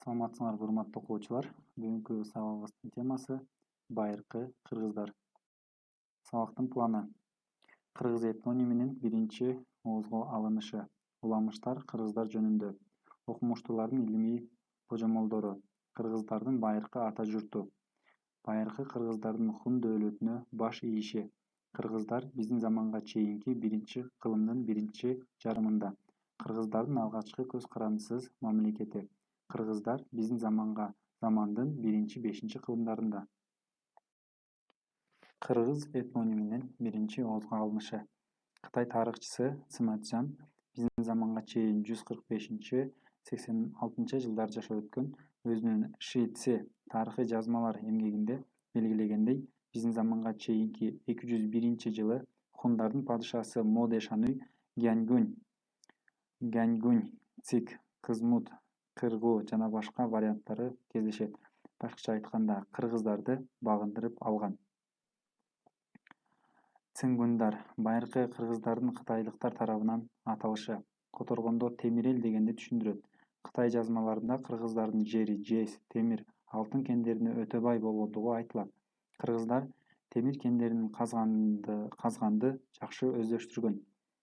Саламатсыңарбы урматтуу окуучулар. Бүгүнкү сабагыбыздын темасы байыркы кыргыздар. Сабактын планы: кыргыз этнониминин биринчи оозго алынышы, уламыштар кыргыздар жөнүндө, окумуштуулардын илимий божомолдору, кыргыздардын байыркы ата журту, байыркы кыргыздардын хун дөөлөтүнө баш ийиши, кыргыздар биздин заманга чейинки биринчи кылымдын биринчи жарымында, кыргыздардын алгачкы көз карандысыз мамлекети, кыргыздар биздин замандын биринчи бешинчи кылымдарында. Кыргыз этнониминин биринчи оозго алынышы. Кытай тарыхчысы Сыматжан биздин заманга чейин 145-86 жылдар жашап өткөн өзүнүн Ши Ци тарыхый жазмалар эмгегинде белгилегендей, биздин заманга чейинки 201-жылы хундардын падышасы Моде Шануй Гяньгунь, Цик, Кызмут, Кыргуу жана башка варианттары кездешет. Башкача айтканда, кыргыздарды багындырып алган. Цынгундар байыркы кыргыздардын кытайлыктар тарабынан аталышы. Которгондо темир эл дегенди түшүндүрөт. Кытай жазмаларында кыргыздардын жери, жез, темир, алтын кендерине өтө бай болгондугу айтылат. Кыргыздар темир кендерин казганды жакшы өздөштүргөн.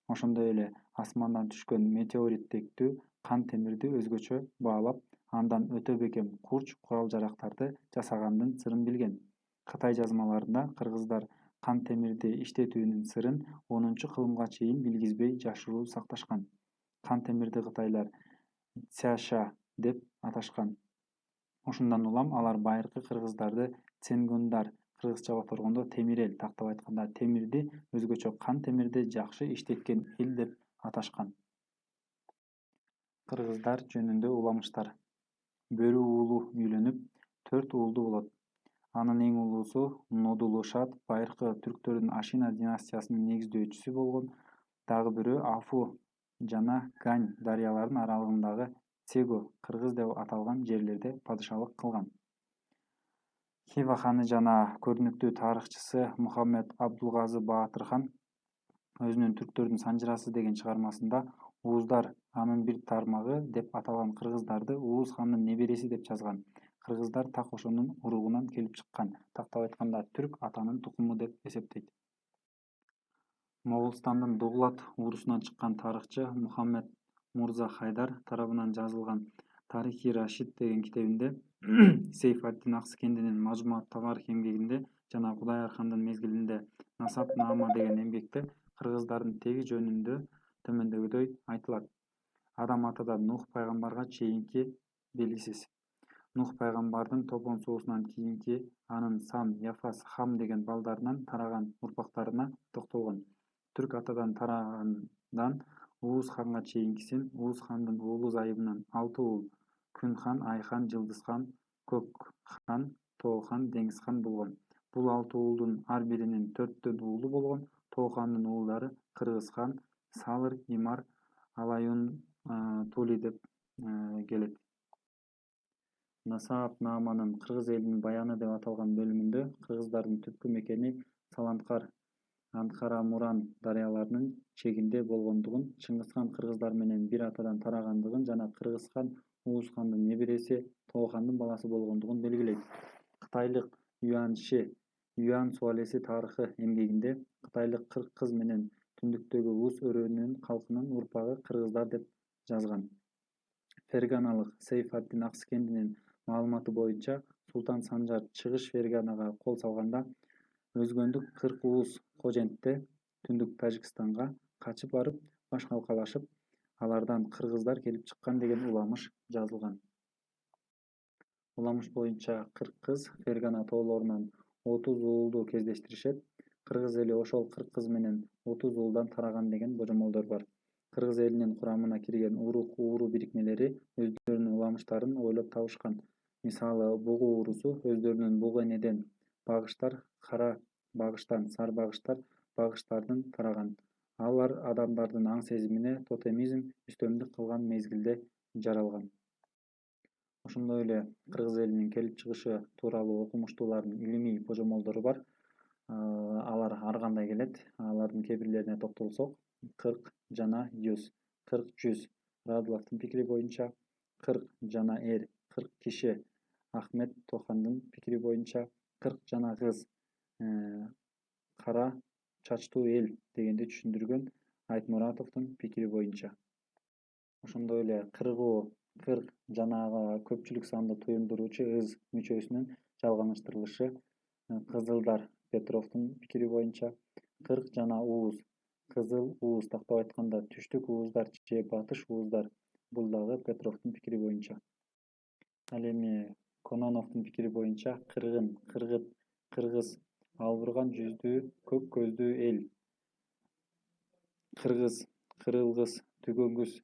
Ошондой эле асмандан түшкөн метеориттектүү кан темирди өзгөчө баалап, андан өтө бекем курч курал-жарактарды жасагандын сырын билген. Кытай жазмаларында кыргыздар кан темирди иштетүүнүн сырын 10-кылымга чейин билгизбей жашыруу сакташкан. Кан темирди кытайлар цяша деп аташкан. Ушундан улам алар байыркы кыргыздарды ценгундар, кыргызча которгондо темир эл, тактап айтканда темирди, өзгөчө кан темирди жакшы иштеткен эл деп аташкан. Кыргыздар жөнүндө уламыштар. Бөрү уулу үйлөнүп, 4 уулду болот. Анын эң улуусу Нодулушат байыркы түрктөрдүн Ашина династиясынын негиздөөчүсү болгон. Дагы бирөө Афу жана Гань дарыяларынын аралыгындагы Цего, кыргыз деп аталган жерлерде падышалык кылган. Хива ханы жана көрүнүктүү тарыхчысы Мухаммед Абдулгазы Баатыр хан өзүнүн Түрктөрдүн санжырасы деген чыгармасында ууздар анын бир тармагы деп аталган кыргыздарды Ууз хандын небереси деп жазган. Кыргыздар так ошонун уругунан келип чыккан, тактап айтканда түрк атанын тукуму деп эсептейт. Моголстандын Дуглат уурусунан чыккан тарыхчы Мухаммед Мурза Хайдар тарабынан жазылган Тарихи Рашид деген китебинде Сейф-ад-Дин Акскендинин Мажмуат Таварих эмгегинде жана Кудай Архандын мезгилинде Насап Наама деген эмгекте кыргыздардын теги жөнүндө төмөндөгүдөй айтылат. Адам атадан Нух пайгамбарга чейинки белгисиз. Нух пайгамбардын топон суусунан кийинки анын Сам, Яфас, Хам деген балдарынан тараган урпактарына токтолгон. Түрк атадан тарагандан Ууз ханга чейинкисин Ууз хандын уулу зайыбынан 6 уул Күн хан, Ай хан, Жылдыз хан, Көк хан, Тоо хан, Деңиз хан болгон. Бул 6 уулдун ар биринин 4 уулу болгон. Тоо хандын уулдары Кыргыз хан, Салыр, Имар, Алаюн, Тули деп келет. Насаап Нааманын кыргыз элинин баяны деп аталган бөлүмүндө кыргыздардын түпкү мекени Саланткар, Анткара-Муран дарыяларынын чегинде болгондугун, Чыңгызхан кыргыздар менен бир атадан тарагандыгын жана Кыргыз хан Ууз хандын небереси Тоо хандын баласы болгондугун белгилейт. Кытайлык Юан Ши Юан Суалеси тарыхы эмгегинде кытайлык 40 кыз менен түндүктөгү Уус өрөөнүнүн калкынын урпагы кыргыздар деп жазган. Ферганалык Сейф-ад-Дин Акскендинин маалыматы боюнча Султан Санжар чыгыш Ферганага кол салганда өзгөндүк 40 Уус Кожентте түндүк Тажикстанга качып барып баш калкалашып, алардан кыргыздар келип чыккан деген уламыш жазылган. Уламыш боюнча 40 кыз Фергана тоолорунан 30 уулду кездештиришет. Кыргыз эли ошол 40 кыз менен 30 уулдан тараган деген божомолдор бар. Кыргыз элинин курамына кирген урук ууру бирикмелери өздөрүнүн уламыштарын ойлоп табышкан. Мисалы, Бугу уурусу өздөрүнүн буг энеден, багыштар кара багыштан, сар багыштар багыштардан тараган. Алар адамдардын аң сезимине тотемизм үстөмдүк кылган мезгилде жаралган. Ошондой эле кыргыз элинин келип чыгышы тууралуу окумуштуулардын илимий божомолдору бар. Алар ар кандай келет. Алардын кээ бирлерине токтолсок, 40 жана 100, 40-100. Радуловдун пикири боюнча 40 жана 40 киши. Ахмет Тохандын пикири боюнча 40 жана кыз кара чачтуу эл дегенди түшүндүргөн Айтмуратовдун пикири боюнча. Ошондой эле 40 жанагы көпчүлүк санды туюндуруучу ыз мүчөсүнүн жалганыштырылышы Кызылдар Петровдун пикири боюнча 40 жана ууз. Кызыл ууз тактап айтканда түштүк ууздар же батыш ууздар. Бул дагы Петровдун пикири боюнча. Ал эми Кононовдун пикири боюнча кыргын, кыргыт, кыргыз албырган жүздүү, көк көздүү эл. Кыргыз, кырылгыс, түгөнгүс,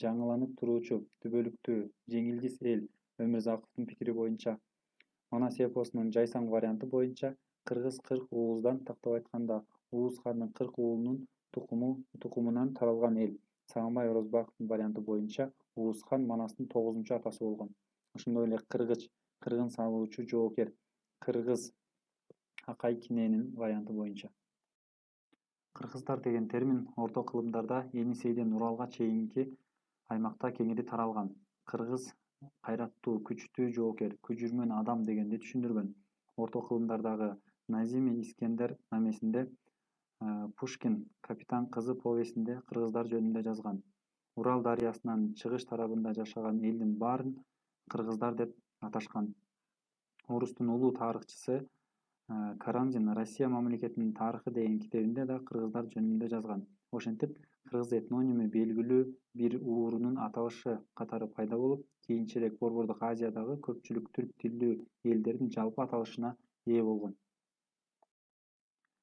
жаңыланып туруучу, түбөлүктүү, жеңилгис эл. Өмүрзаковдун пикири боюнча. Манас эпосунун жайсаң варианты боюнча кыргыз 40 ууздан, тактап айтканда Ууз хандын 40 уулунун тукумунан таралган эл. Сагынбай Орозбаковдун варианты боюнча Ууз хан Манастын 9 атасы болгон. Ошондой эле кыргыч, кыргын салуучу жоокер. Кыргыз Акай Киненин варианты боюнча. Кыргыздар деген термин орто кылымдарда Енисейден Уралга чейинки аймакта кеңири таралган. Кыргыз кайраттуу, күчтүү жоокер, күжүрмөн адам дегенди түшүндүргөн. Орто кылымдардагы Назими Искендер намесинде Пушкин Капитан кызы повестинде кыргыздар жөнүндө жазган. Урал дарыясынын чыгыш тарабында жашаган элдин баарын кыргыздар деп аташкан. Орустун улуу тарыхчысы Карамзин Россия мамлекетинин тарыхы деген китебинде да кыргыздар жөнүндө жазган. Ошентип, кыргыз этноними белгилүү бир уурунун аталышы катары пайда болуп, кийинчерээк Борбордук Азиядагы көпчүлүк түрк тилдүү элдердин жалпы аталышына ээ болгон.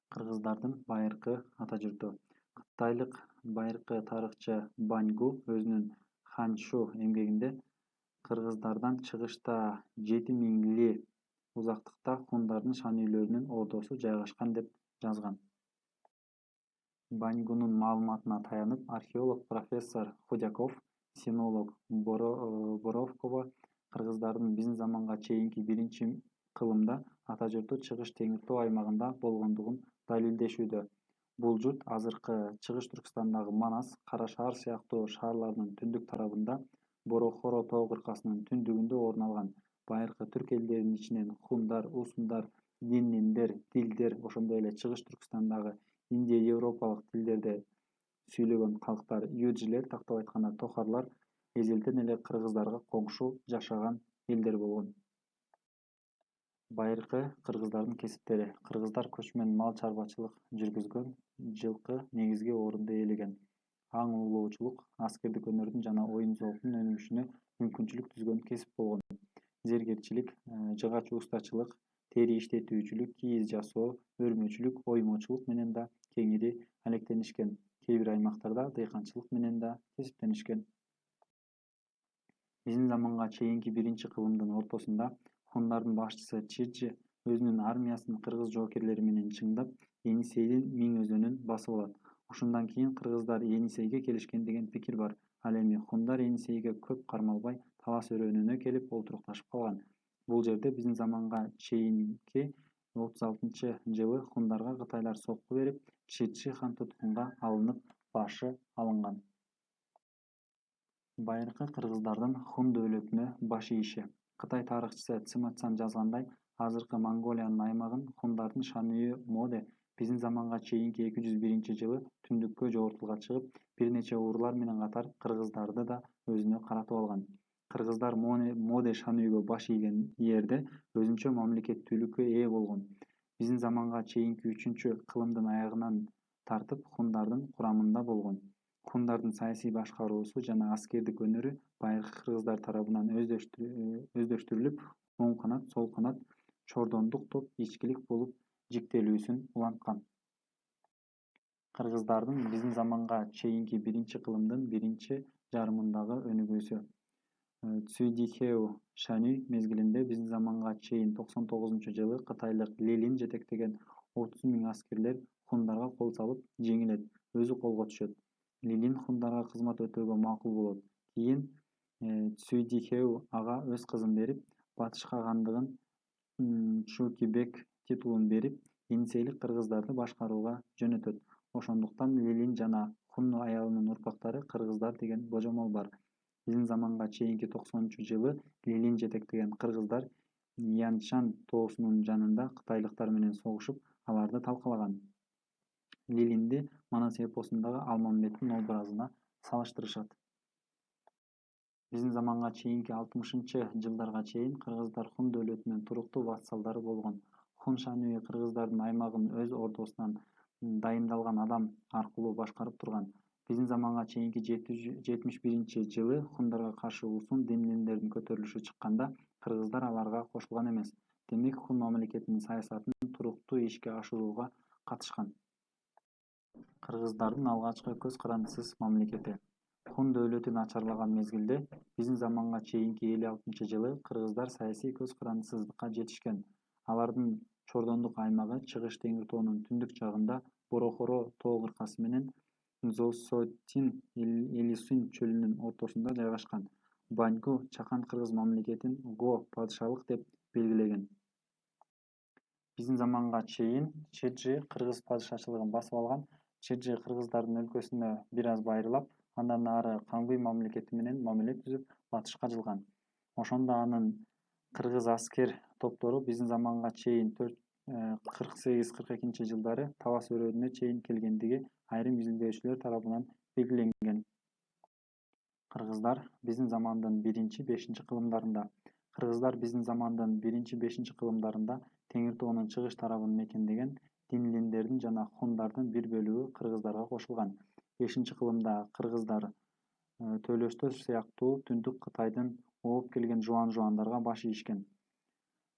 Кыргыздардын байыркы ата журту. Кытайлык байыркы тарыхчы Баньгу өзүнүн Ханшу эмгегинде кыргыздардан чыгышта 7000 ли узактыкта хундардын шан үйлөрүнүн ордосу жайгашкан деп жазган. Баньгунун маалыматына таянып, археолог профессор Худяков, синолог Боровкова кыргыздардын биздин заманга чейинки биринчи кылымда ата журту Чыгыш Теңир Тоо аймагында болгондугун далилдешүүдө. Бул журт азыркы Чыгыш Түркістандагы Манас, Кара шаар сыяктуу шаарлардын түндүк тарабында, Борохоро тоо кыркасынын түндүгүндө орун алган. Байыркы түрк элдеринин ичинен хундар, усундар, динниндер, дилдер, ошондой эле Чыгыш Түркістандагы Индия европалык тилдерде сүйлөгөн калктар, юджилер, тактап айтканда тохарлар эзелден эле кыргыздарга коңшу жашаган элдер болгон. Байыркы кыргыздардын кесиптери. Кыргыздар көчмөн мал чарбачылык жүргүзгөн, жылкы негизги орунду ээлеген. Аң уулоочулук, аскердик өнөрдүн жана оюн-зоокдун өнүгүшүнө мүмкүнчүлүк түзгөн кесип болгон. Зергерчилик, жыгач устачылык, тери иштетүүчүлүк, кийиз жасоо, өрмөчүлүк, оймочулук менен да кеңири алектенишкен. Кээ бир аймактарда дыйканчылык менен да кесиптенишкен. Биздин заманга чейинки биринчи кылымдын ортосунда хундардын башчысы Чирчи өзүнүн армиясын кыргыз жоокерлери менен чыңдап, Енисейдин Миң өзөнүн басып алат. Ушундан кийин кыргыздар Енисейге келишкен деген пикир бар. Ал эми хундар Енисейге көп кармалбай талас өрөөнүнө келип олтурукташып калган. Бул жерде биздин заманга чейинки 36-жылы хундарга кытайлар сокку берип, Чирчи хан туткунга алынып, башы алынган. Байыркы кыргыздардын хун дөөлөтүнө баш ийиши. Кытай тарыхчысы Цыматсан жазгандай, азыркы Монголиянын аймагын хундардын шан үйү Моде биздин заманга чейинки 201-жылы түндүккө жогортулга чыгып, бир нече уурлар менен катар кыргыздарды да өзүнө каратып алган. Кыргыздар Моде шан үйгө баш ийген жерде өзүнчө мамлекеттүүлүккө ээ болгон. Биздин заманга чейинки 3-кылымдын аягынан тартып хундардын курамында болгон. Хундардын саясий башкаруусу жана аскердик өнөрү байыркы кыргыздар тарабынан өздөштүрүлүп, оң канат, сол канат, чордондук топ ичкилик болуп жиктелүүсүн уланткан. Кыргыздардын биздин заманга чейинки биринчи кылымдын биринчи жарымындагы өнүгүүсү. Цюйдихеу шан үй мезгилинде биздин заманга чейин 99-жылы кытайлык Лилин жетектеген 30 000 аскерлер хундарга кол салып жеңилет, өзү колго түшөт. Лилин хундарга кызмат өтөөгө макул болот. Кийин Цюйдихеу ага өз кызын берип, Батыш хандыгын Чукибек титулун берип, Енисейлик кыргыздарды башкарууга жөнөтөт. Ошондуктан Лилин жана хун аялынын урпактары кыргыздар деген божомол бар. Биздин заманга чейинки 90-жылы Лилин жетектеген кыргыздар Яншан тоосунун жанында кытайлыктар менен согушуп, аларды талкалаган. Лилинди Манас эпосундагы Алмамбеттин образына салыштырышат. Биздин заманга чейинки 60-жылдарга чейин кыргыздар хун дөөлөтүнүн туруктуу вассалдары болгон. Хун Шануи кыргыздардын аймагын өз ордосунан дайындалган адам аркылуу башкарып турган. Биздин заманга чейинки 71-жылы хундарга каршы уусун динлендердин көтөрүлүшү чыкканда, кыргыздар аларга кошулган эмес. Демек, хун мамлекетинин саясатын туруктуу ишке ашырууга катышкан. Кыргыздардын алгачкы көз карандысыз мамлекети. Хун дөөлөтү начарлаган мезгилде, биздин заманга чейинки 56-жылы кыргыздар саясий көз карандысыздыкка жетишкен. Алардын чордондук аймагы Чыгыш Теңир тоонун түндүк жагында Борохоро тоо кыркасы менен Зоосотин Элисун чөлүнүн ортосунда жайгашкан. Баньку чакан кыргыз мамлекетин Го падышалык деп белгилеген. Биздин заманга чейин Чеджи кыргыз падышачылыгын басып алган. Чеджи кыргыздардын өлкөсүнө бир аз байырлап, андан ары Каңбый мамлекети менен мамиле түзүп, батышка жылган. Ошондо анын кыргыз аскер топтору биздин заманга чейин 48-42-жылдары Талас өрөөнүнө чейин келгендиги айрым изилдөөчүлөр тарабынан белгиленген. Кыргыздар биздин замандын 1-5 кылымдарында. Кыргыздар биздин замандын 1-5 кылымдарында Теңир тоонун чыгыш тарабын мекендеген динлендердин жана хундардын бир бөлүгү кыргыздарга кошулган. 5-кылымда кыргыздар Төлөстө сыяктуу түндүк Кытайдын ооп келген жуан-жуандарга баш ийишкен.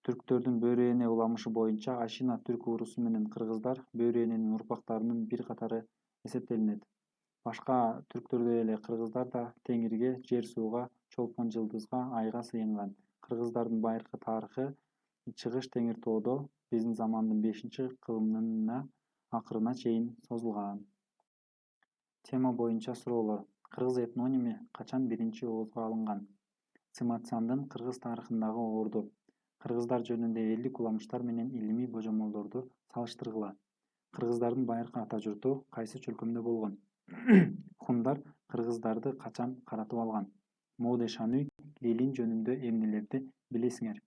Түрктөрдүн Бөрү эне уламышы боюнча Ашина түрк уурусу менен кыргыздар Бөрү эненин урпактарынын бир катары эсептелинет. Башка түрктөрдөй эле кыргыздар да Теңирге, жер-сууга, Чолпон жылдызга, айга сыйынган. Кыргыздардын байыркы тарыхы Чыгыш Теңир тоодо биздин замандын 5-кылымынын акырына чейин созулган. Тема боюнча суроолор. Кыргыз этноними качан биринчи оозго алынган? Цымадсандын кыргыз тарыхындагы орду. Кыргыздар жөнүндө элдик уламыштар менен илимий божомолдорду салыштыргыла. Кыргыздардын байыркы ата журту кайсы чөлкөмдө болгон? Хундар кыргыздарды качан каратып алган? Моде Шануй Лилин жөнүндө эмнелерди билесиңер?